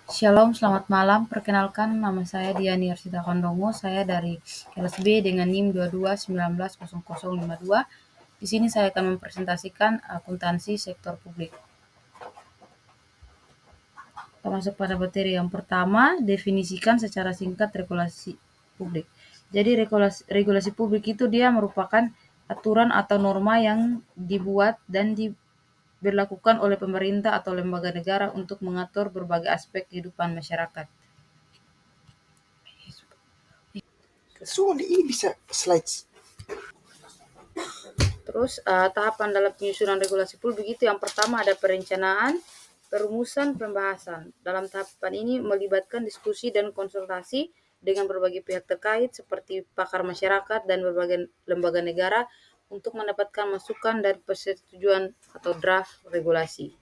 Shalom, selamat malam. Perkenalkan, nama saya Diani Arsita Kondongo. Saya dari kelas B dengan NIM 22190052. Di sini saya akan mempresentasikan akuntansi sektor publik. Kita masuk pada materi yang pertama, definisikan secara singkat regulasi publik. Jadi regulasi publik itu dia merupakan aturan atau norma yang dibuat dan diberlakukan oleh pemerintah atau lembaga negara untuk mengatur berbagai aspek kehidupan masyarakat. Ini bisa slides. Terus tahapan dalam penyusunan regulasi publik itu yang pertama ada perencanaan, perumusan, pembahasan. Dalam tahapan ini melibatkan diskusi dan konsultasi dengan berbagai pihak terkait seperti pakar masyarakat dan berbagai lembaga negara untuk mendapatkan masukan dan persetujuan atau draft regulasi.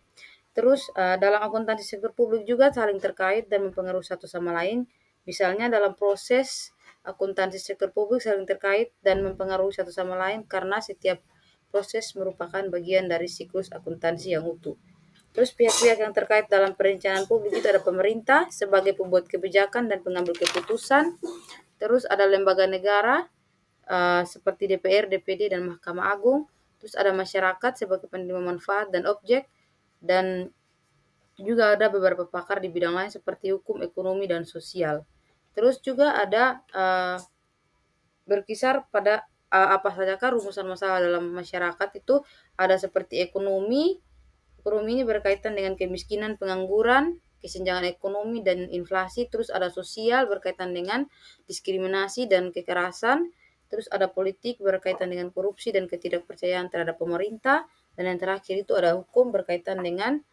Terus dalam akuntansi sektor publik juga saling terkait dan mempengaruhi satu sama lain. Misalnya dalam proses akuntansi sektor publik saling terkait dan mempengaruhi satu sama lain karena setiap proses merupakan bagian dari siklus akuntansi yang utuh. Terus pihak-pihak yang terkait dalam perencanaan publik itu ada pemerintah sebagai pembuat kebijakan dan pengambil keputusan. Terus ada lembaga negara seperti DPR, DPD, dan Mahkamah Agung. Terus ada masyarakat sebagai penerima manfaat dan objek. Dan juga ada beberapa pakar di bidang lain seperti hukum, ekonomi, dan sosial. Terus juga ada berkisar pada apa sajakah rumusan masalah dalam masyarakat itu ada seperti ekonomi. Ekonomi ini berkaitan dengan kemiskinan, pengangguran, kesenjangan ekonomi, dan inflasi. Terus ada sosial berkaitan dengan diskriminasi dan kekerasan. Terus ada politik berkaitan dengan korupsi dan ketidakpercayaan terhadap pemerintah. Dan yang terakhir itu ada hukum berkaitan dengan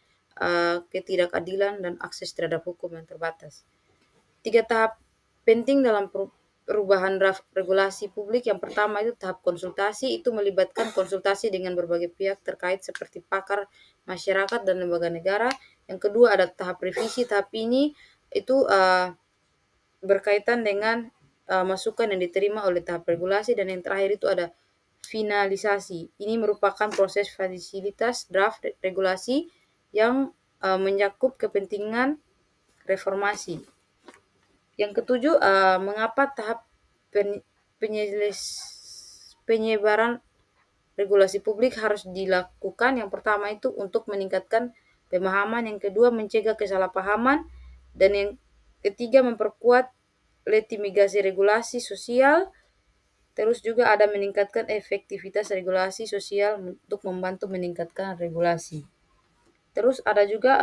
ketidakadilan dan akses terhadap hukum yang terbatas. 3 tahap penting dalam perubahan draft regulasi publik. Yang pertama itu tahap konsultasi, itu melibatkan konsultasi dengan berbagai pihak terkait seperti pakar, masyarakat, dan lembaga negara. Yang kedua ada tahap revisi. Tahap ini itu berkaitan dengan masukan yang diterima oleh tahap regulasi. Dan yang terakhir itu ada finalisasi. Ini merupakan proses fasilitas draft regulasi yang mencakup kepentingan reformasi. Yang ketujuh, mengapa tahap penyebaran regulasi publik harus dilakukan. Yang pertama itu untuk meningkatkan pemahaman, yang kedua mencegah kesalahpahaman, dan yang ketiga memperkuat legitimasi regulasi sosial. Terus juga ada meningkatkan efektivitas regulasi sosial untuk membantu meningkatkan regulasi. Terus ada juga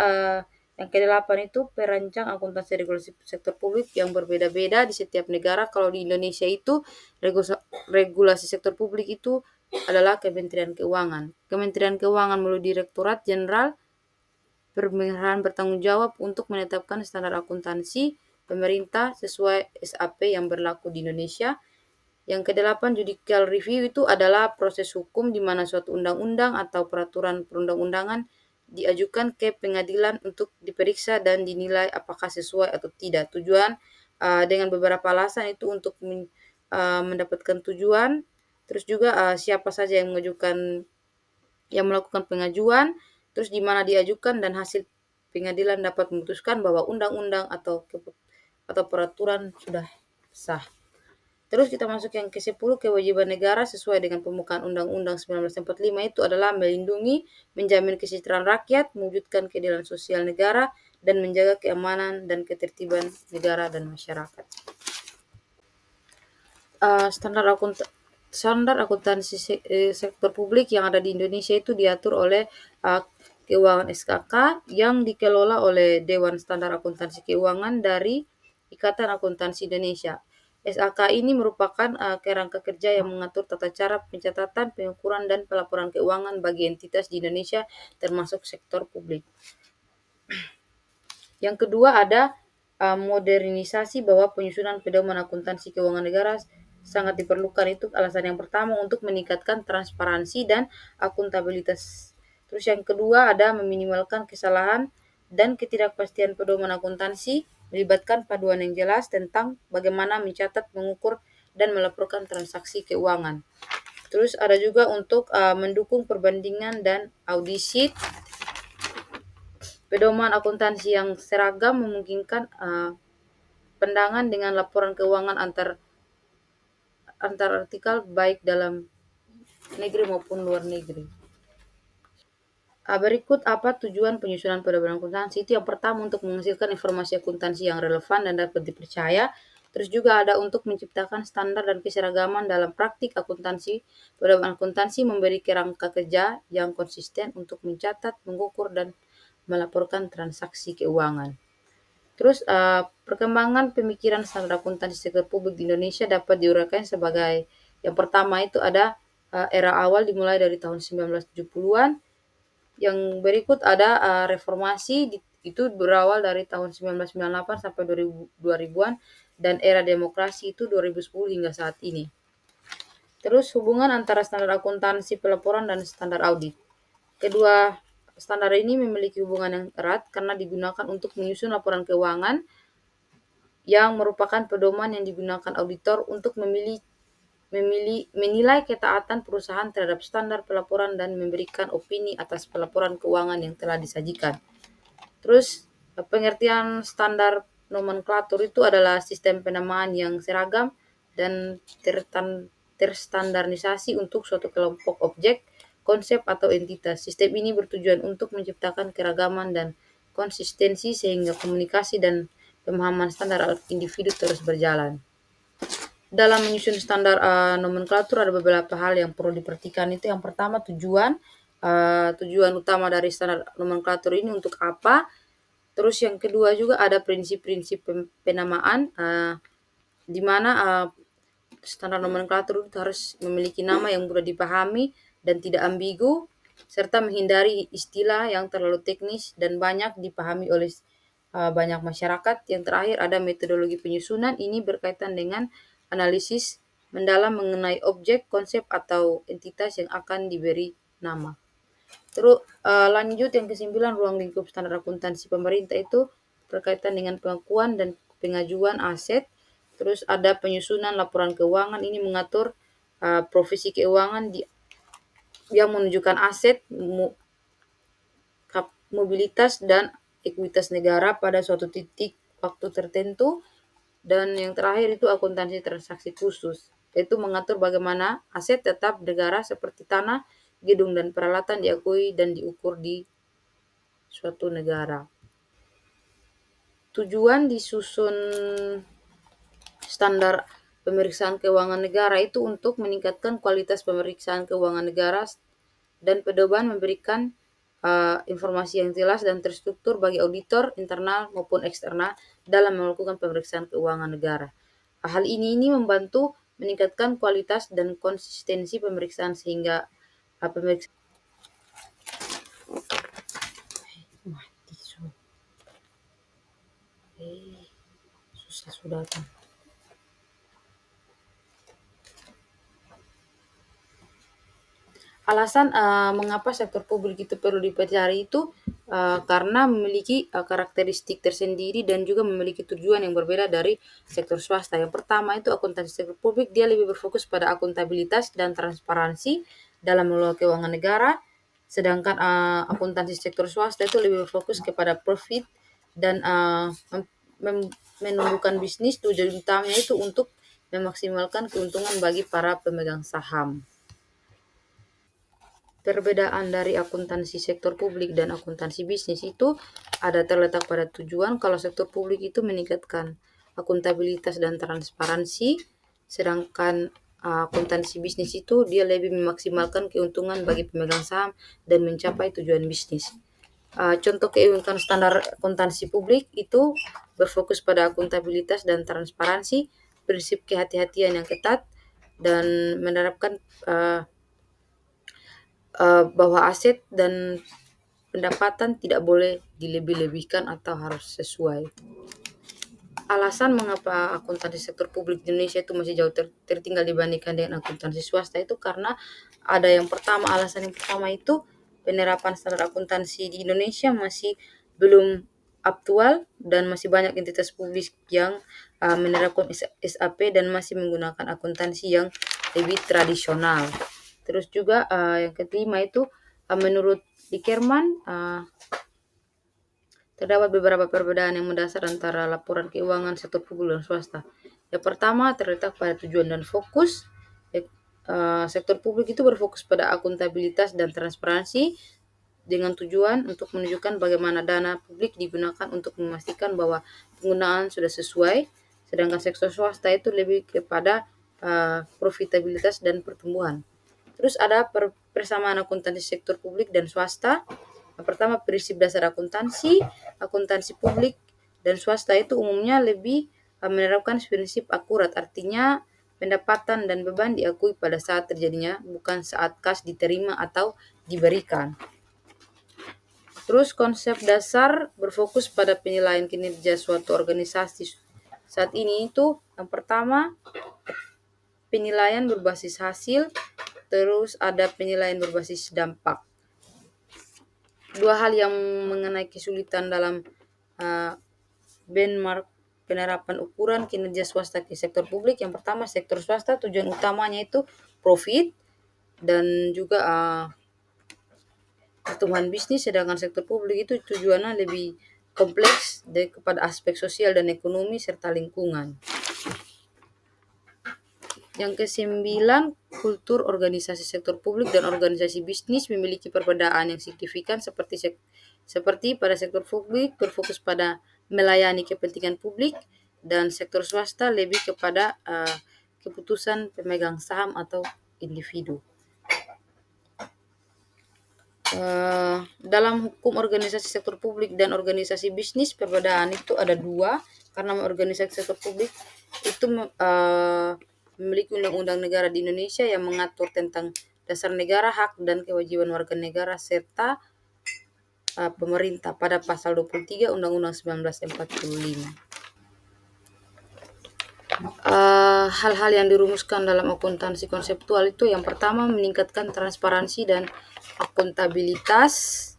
yang ke-8 itu perancang akuntansi regulasi sektor publik yang berbeda-beda di setiap negara. Kalau di Indonesia itu regulasi sektor publik itu adalah Kementerian Keuangan. Kementerian Keuangan melalui Direktorat Jenderal bertanggung jawab untuk menetapkan standar akuntansi pemerintah sesuai SAP yang berlaku di Indonesia. Yang ke-8 judicial review itu adalah proses hukum di mana suatu undang-undang atau peraturan perundang-undangan diajukan ke pengadilan untuk diperiksa dan dinilai apakah sesuai atau tidak. Tujuan dengan beberapa alasan itu untuk mendapatkan tujuan. Terus juga siapa saja yang melakukan pengajuan, terus di mana diajukan, dan hasil pengadilan dapat memutuskan bahwa undang-undang atau peraturan sudah sah. Terus kita masuk yang ke-10, kewajiban negara sesuai dengan pembukaan Undang-Undang 1945 itu adalah melindungi, menjamin kesejahteraan rakyat, mewujudkan keadilan sosial negara, dan menjaga keamanan dan ketertiban negara dan masyarakat. Standar akuntansi sektor publik yang ada di Indonesia itu diatur oleh Keuangan SKK yang dikelola oleh Dewan Standar Akuntansi Keuangan dari Ikatan Akuntansi Indonesia. SAK ini merupakan kerangka kerja yang mengatur tata cara pencatatan, pengukuran, dan pelaporan keuangan bagi entitas di Indonesia termasuk sektor publik. Yang kedua ada modernisasi bahwa penyusunan pedoman akuntansi keuangan negara sangat diperlukan. Itu alasan yang pertama untuk meningkatkan transparansi dan akuntabilitas. Terus yang kedua ada meminimalkan kesalahan dan ketidakpastian pedoman akuntansi, melibatkan paduan yang jelas tentang bagaimana mencatat, mengukur, dan melaporkan transaksi keuangan. Terus ada juga untuk mendukung perbandingan dan audit Pedoman akuntansi yang seragam memungkinkan pandangan dengan laporan keuangan antar artikel baik dalam negeri maupun luar negeri. Berikut apa tujuan penyusunan pedoman akuntansi. Itu yang pertama untuk menghasilkan informasi akuntansi yang relevan dan dapat dipercaya. Terus juga ada untuk menciptakan standar dan keseragaman dalam praktik akuntansi. Pedoman akuntansi memberi kerangka kerja yang konsisten untuk mencatat, mengukur, dan melaporkan transaksi keuangan. Terus perkembangan pemikiran standar akuntansi sektor publik di Indonesia dapat diuraikan sebagai yang pertama itu ada era awal dimulai dari tahun 1970-an. Yang berikut ada reformasi itu berawal dari tahun 1998 sampai 2000-an dan era demokrasi itu 2010 hingga saat ini. Terus hubungan antara standar akuntansi pelaporan dan standar audit. Kedua standar ini memiliki hubungan yang erat karena digunakan untuk menyusun laporan keuangan yang merupakan pedoman yang digunakan auditor untuk menilai ketaatan perusahaan terhadap standar pelaporan dan memberikan opini atas pelaporan keuangan yang telah disajikan. Terus pengertian standar nomenklatur itu adalah sistem penamaan yang seragam dan terstandarisasi untuk suatu kelompok objek, konsep atau entitas. Sistem ini bertujuan untuk menciptakan keragaman dan konsistensi sehingga komunikasi dan pemahaman standar individu terus berjalan. Dalam menyusun standar nomenklatur ada beberapa hal yang perlu diperhatikan. Itu yang pertama tujuan utama dari standar nomenklatur ini untuk apa. Terus yang kedua juga ada prinsip-prinsip penamaan di mana standar nomenklatur itu harus memiliki nama yang mudah dipahami dan tidak ambigu serta menghindari istilah yang terlalu teknis dan banyak dipahami oleh banyak masyarakat. Yang terakhir ada metodologi penyusunan, ini berkaitan dengan analisis mendalam mengenai objek, konsep atau entitas yang akan diberi nama. Terus lanjut yang kesembilan, ruang lingkup standar akuntansi pemerintah itu berkaitan dengan pengakuan dan pengajuan aset. Terus ada penyusunan laporan keuangan, ini mengatur profesi keuangan yang menunjukkan aset, mobilitas dan ekuitas negara pada suatu titik waktu tertentu. Dan yang terakhir itu akuntansi transaksi khusus, yaitu mengatur bagaimana aset tetap negara seperti tanah, gedung, dan peralatan diakui dan diukur di suatu negara. Tujuan disusun standar pemeriksaan keuangan negara itu untuk meningkatkan kualitas pemeriksaan keuangan negara dan pedoman memberikan informasi yang jelas dan terstruktur bagi auditor internal maupun eksternal dalam melakukan pemeriksaan keuangan negara. Hal ini membantu meningkatkan kualitas dan konsistensi pemeriksaan sehingga pemeriksaan susah sudah kan. Alasan mengapa sektor publik itu perlu dipelajari itu karena memiliki karakteristik tersendiri dan juga memiliki tujuan yang berbeda dari sektor swasta. Yang pertama itu akuntansi sektor publik, dia lebih berfokus pada akuntabilitas dan transparansi dalam mengelola keuangan negara, sedangkan akuntansi sektor swasta itu lebih berfokus kepada profit dan menumbuhkan bisnis. Tujuan utamanya itu untuk memaksimalkan keuntungan bagi para pemegang saham. Perbedaan dari akuntansi sektor publik dan akuntansi bisnis itu ada terletak pada tujuan. Kalau sektor publik itu meningkatkan akuntabilitas dan transparansi, sedangkan akuntansi bisnis itu dia lebih memaksimalkan keuntungan bagi pemegang saham dan mencapai tujuan bisnis. Contoh keunikan standar akuntansi publik itu berfokus pada akuntabilitas dan transparansi, prinsip kehati-hatian yang ketat, dan menerapkan bahwa aset dan pendapatan tidak boleh dilebih-lebihkan atau harus sesuai. Alasan mengapa akuntansi sektor publik di Indonesia itu masih jauh tertinggal dibandingkan dengan akuntansi swasta itu karena ada alasan yang pertama itu penerapan standar akuntansi di Indonesia masih belum aktual dan masih banyak entitas publik yang menerapkan SAP dan masih menggunakan akuntansi yang lebih tradisional. Terus juga yang kelima itu menurut Dickerman Terdapat beberapa perbedaan yang mendasar antara laporan keuangan sektor publik dan swasta. Yang pertama terletak pada tujuan dan fokus. Sektor publik itu berfokus pada akuntabilitas dan transparansi dengan tujuan untuk menunjukkan bagaimana dana publik digunakan untuk memastikan bahwa penggunaan sudah sesuai, sedangkan sektor swasta itu lebih kepada profitabilitas dan pertumbuhan. Terus ada persamaan akuntansi sektor publik dan swasta. Yang pertama prinsip dasar akuntansi, akuntansi publik dan swasta itu umumnya lebih menerapkan prinsip akurat, artinya pendapatan dan beban diakui pada saat terjadinya, bukan saat kas diterima atau diberikan. Terus konsep dasar berfokus pada penilaian kinerja suatu organisasi. Saat ini itu yang pertama penilaian berbasis hasil, terus ada penilaian berbasis dampak. Dua hal yang mengenai kesulitan dalam benchmark penerapan ukuran kinerja swasta ke sektor publik. Yang pertama sektor swasta tujuan utamanya itu profit dan juga pertumbuhan bisnis, sedangkan sektor publik itu tujuannya lebih kompleks kepada aspek sosial dan ekonomi serta lingkungan. Yang kesembilan, kultur organisasi sektor publik dan organisasi bisnis memiliki perbedaan yang signifikan seperti pada sektor publik berfokus pada melayani kepentingan publik dan sektor swasta lebih kepada keputusan pemegang saham atau individu. Dalam hukum organisasi sektor publik dan organisasi bisnis perbedaan itu ada dua, karena organisasi sektor publik itu memiliki undang-undang negara di Indonesia yang mengatur tentang dasar negara, hak dan kewajiban warga negara serta pemerintah pada pasal 23 Undang-Undang 1945. Hal-hal yang dirumuskan dalam akuntansi konseptual itu yang pertama meningkatkan transparansi dan akuntabilitas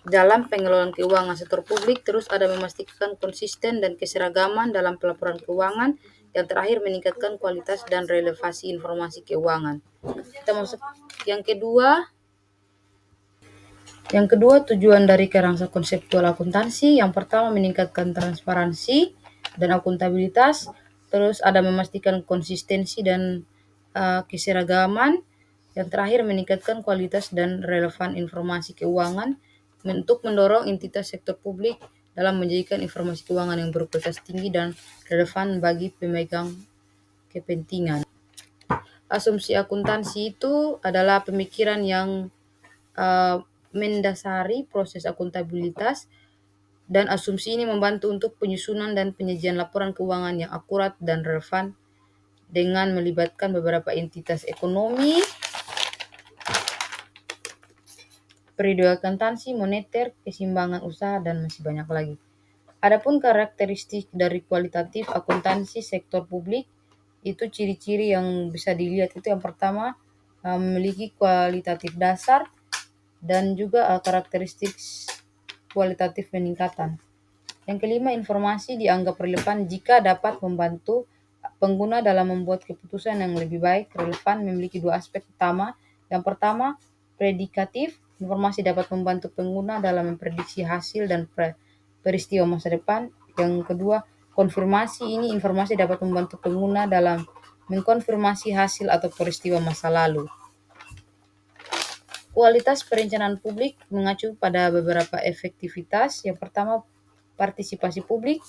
dalam pengelolaan keuangan sektor publik, terus ada memastikan konsisten dan keseragaman dalam pelaporan keuangan, yang terakhir meningkatkan kualitas dan relevansi informasi keuangan. Kita masuk yang kedua tujuan dari kerangka konseptual akuntansi. Yang pertama meningkatkan transparansi dan akuntabilitas, terus ada memastikan konsistensi dan keseragaman, yang terakhir meningkatkan kualitas dan relevan informasi keuangan untuk mendorong entitas sektor publik dalam menjadikan informasi keuangan yang berkualitas tinggi dan relevan bagi pemegang kepentingan. Asumsi akuntansi itu adalah pemikiran yang mendasari proses akuntabilitas, dan asumsi ini membantu untuk penyusunan dan penyajian laporan keuangan yang akurat dan relevan dengan melibatkan beberapa entitas ekonomi, periode akuntansi, moneter, keseimbangan usaha, dan masih banyak lagi. Adapun karakteristik dari kualitatif akuntansi sektor publik, itu ciri-ciri yang bisa dilihat itu yang pertama memiliki kualitatif dasar dan juga karakteristik kualitatif peningkatan. Yang kelima, informasi dianggap relevan jika dapat membantu pengguna dalam membuat keputusan yang lebih baik. Relevan memiliki dua aspek utama. Yang pertama, predikatif. Informasi dapat membantu pengguna dalam memprediksi hasil dan peristiwa masa depan. Yang kedua, konfirmasi. Ini informasi dapat membantu pengguna dalam mengkonfirmasi hasil atau peristiwa masa lalu. Kualitas perencanaan publik mengacu pada beberapa efektivitas. Yang pertama, partisipasi publik.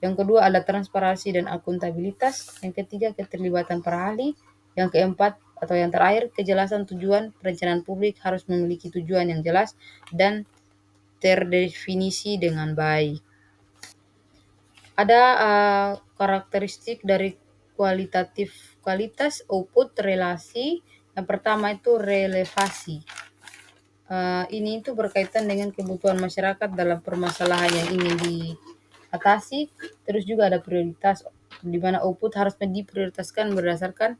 Yang kedua, ada transparansi dan akuntabilitas. Yang ketiga, keterlibatan para ahli. Yang keempat atau yang terakhir, kejelasan tujuan. Perencanaan publik harus memiliki tujuan yang jelas dan terdefinisi dengan baik. Ada karakteristik dari kualitas output relasi. Yang pertama itu relevasi. Ini itu berkaitan dengan kebutuhan masyarakat dalam permasalahan yang ingin diatasi. Terus juga ada prioritas, di mana output harus diprioritaskan berdasarkan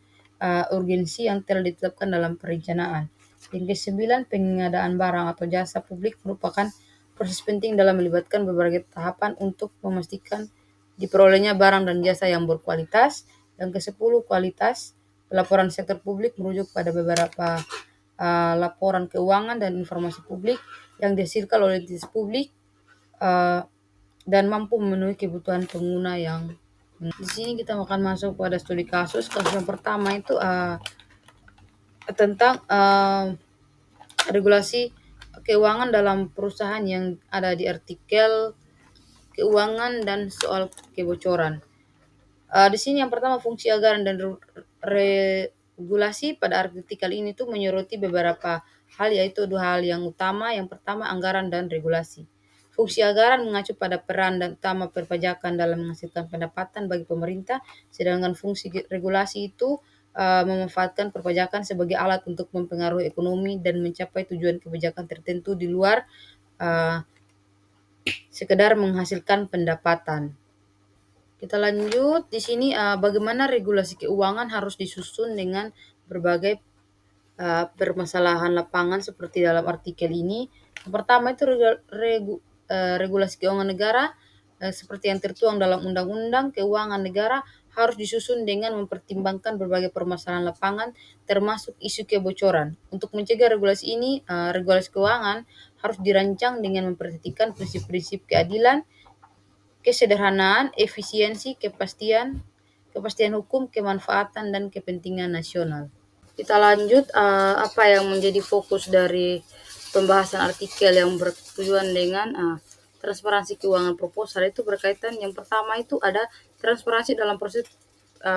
urgensi yang telah ditetapkan dalam perencanaan. Yang kesembilan, pengadaan barang atau jasa publik merupakan proses penting dalam melibatkan berbagai tahapan untuk memastikan diperolehnya barang dan jasa yang berkualitas. Yang kesepuluh, kualitas pelaporan sektor publik merujuk pada beberapa laporan keuangan dan informasi publik yang dihasilkan oleh entitas publik eee, dan mampu memenuhi kebutuhan pengguna yang di sini kita akan masuk pada studi kasus. Kasus yang pertama itu, tentang, regulasi keuangan dalam perusahaan yang ada di artikel keuangan dan soal kebocoran. Di sini yang pertama fungsi anggaran dan regulasi pada artikel ini tuh menyoroti beberapa hal, yaitu dua hal yang utama. Yang pertama anggaran dan regulasi. Fungsi anggaran mengacu pada peran dan utama perpajakan dalam menghasilkan pendapatan bagi pemerintah, sedangkan fungsi regulasi itu memanfaatkan perpajakan sebagai alat untuk mempengaruhi ekonomi dan mencapai tujuan kebijakan tertentu di luar uh, sekedar menghasilkan pendapatan. Kita lanjut di sini, bagaimana regulasi keuangan harus disusun dengan berbagai, permasalahan lapangan seperti dalam artikel ini. Yang pertama itu regulasi keuangan negara, seperti yang tertuang dalam Undang-Undang Keuangan Negara harus disusun dengan mempertimbangkan berbagai permasalahan lapangan termasuk isu kebocoran. Untuk mencegah regulasi ini, regulasi keuangan harus dirancang dengan memperhatikan prinsip-prinsip keadilan, kesederhanaan, efisiensi, kepastian hukum, kemanfaatan, dan kepentingan nasional. Kita lanjut, apa yang menjadi fokus dari pembahasan artikel yang bertujuan dengan transparansi keuangan proposal itu berkaitan. Yang pertama itu ada transparansi dalam proses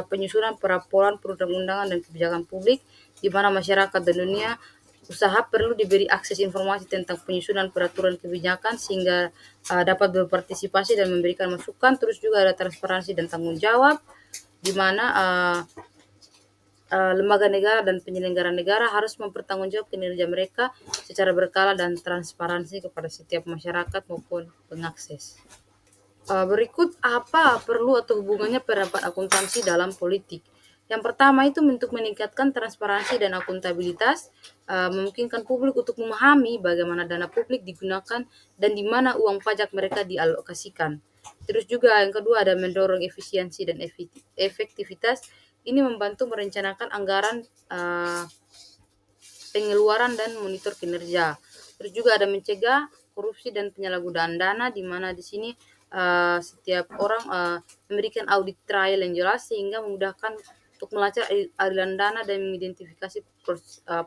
penyusunan pelaporan perundang-undangan dan kebijakan publik, di mana masyarakat dan dunia usaha perlu diberi akses informasi tentang penyusunan peraturan kebijakan sehingga dapat berpartisipasi dan memberikan masukan. Terus juga ada transparansi dan tanggung jawab, di mana lembaga negara dan penyelenggara negara harus mempertanggungjawab kinerja mereka secara berkala dan transparansi kepada setiap masyarakat maupun pengakses. Berikut apa perlu atau hubungannya pendapat akuntansi dalam politik. Yang pertama itu untuk meningkatkan transparansi dan akuntabilitas, memungkinkan publik untuk memahami bagaimana dana publik digunakan dan di mana uang pajak mereka dialokasikan. Terus juga yang kedua ada mendorong efisiensi dan efektivitas. Ini membantu merencanakan anggaran, pengeluaran dan monitor kinerja. Terus juga ada mencegah korupsi dan penyalahgunaan dana, di mana di sini setiap orang memberikan audit trial yang jelas sehingga memudahkan untuk melacak aliran dana dan mengidentifikasi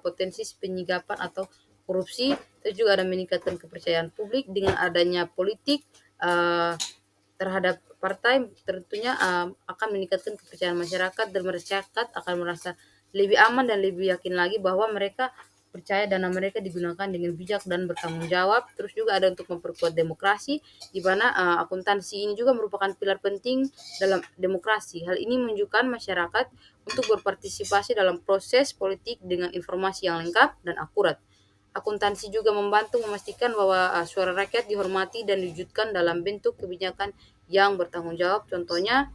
potensi penyadapan atau korupsi. Terus juga ada meningkatkan kepercayaan publik dengan adanya politik terhadap partai, tentunya akan meningkatkan kepercayaan masyarakat dan masyarakat akan merasa lebih aman dan lebih yakin lagi bahwa mereka percaya dana mereka digunakan dengan bijak dan bertanggung jawab. Terus juga ada untuk memperkuat demokrasi, di mana akuntansi ini juga merupakan pilar penting dalam demokrasi. Hal ini menunjukkan masyarakat untuk berpartisipasi dalam proses politik dengan informasi yang lengkap dan akurat. Akuntansi juga membantu memastikan bahwa suara rakyat dihormati dan diwujudkan dalam bentuk kebijakan yang bertanggung jawab. Contohnya,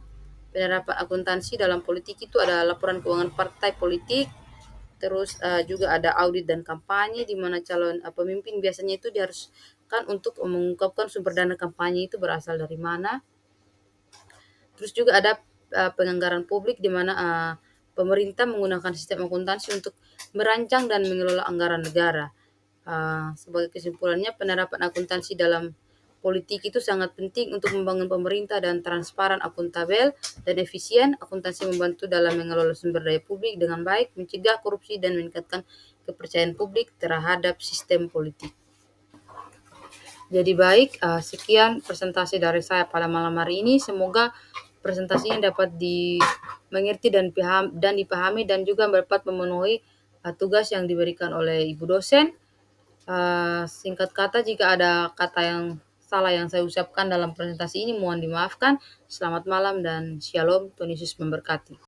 penerapan akuntansi dalam politik itu ada laporan keuangan partai politik, terus juga ada audit dan kampanye, di mana calon pemimpin biasanya itu diharuskan untuk mengungkapkan sumber dana kampanye itu berasal dari mana. Terus juga ada penganggaran publik, di mana pemerintah menggunakan sistem akuntansi untuk merancang dan mengelola anggaran negara. Sebagai kesimpulannya, penerapan akuntansi dalam politik itu sangat penting untuk membangun pemerintah dan transparan, akuntabel, dan efisien. Akuntansi membantu dalam mengelola sumber daya publik dengan baik, mencegah korupsi, dan meningkatkan kepercayaan publik terhadap sistem politik. Jadi baik, sekian presentasi dari saya pada malam hari ini. Semoga presentasi ini dapat dimengerti dan dipahami dan juga dapat memenuhi tugas yang diberikan oleh Ibu dosen. Singkat kata, jika ada kata yang salah yang saya ucapkan dalam presentasi ini mohon dimaafkan. Selamat malam dan shalom, Tuhan Yesus memberkati.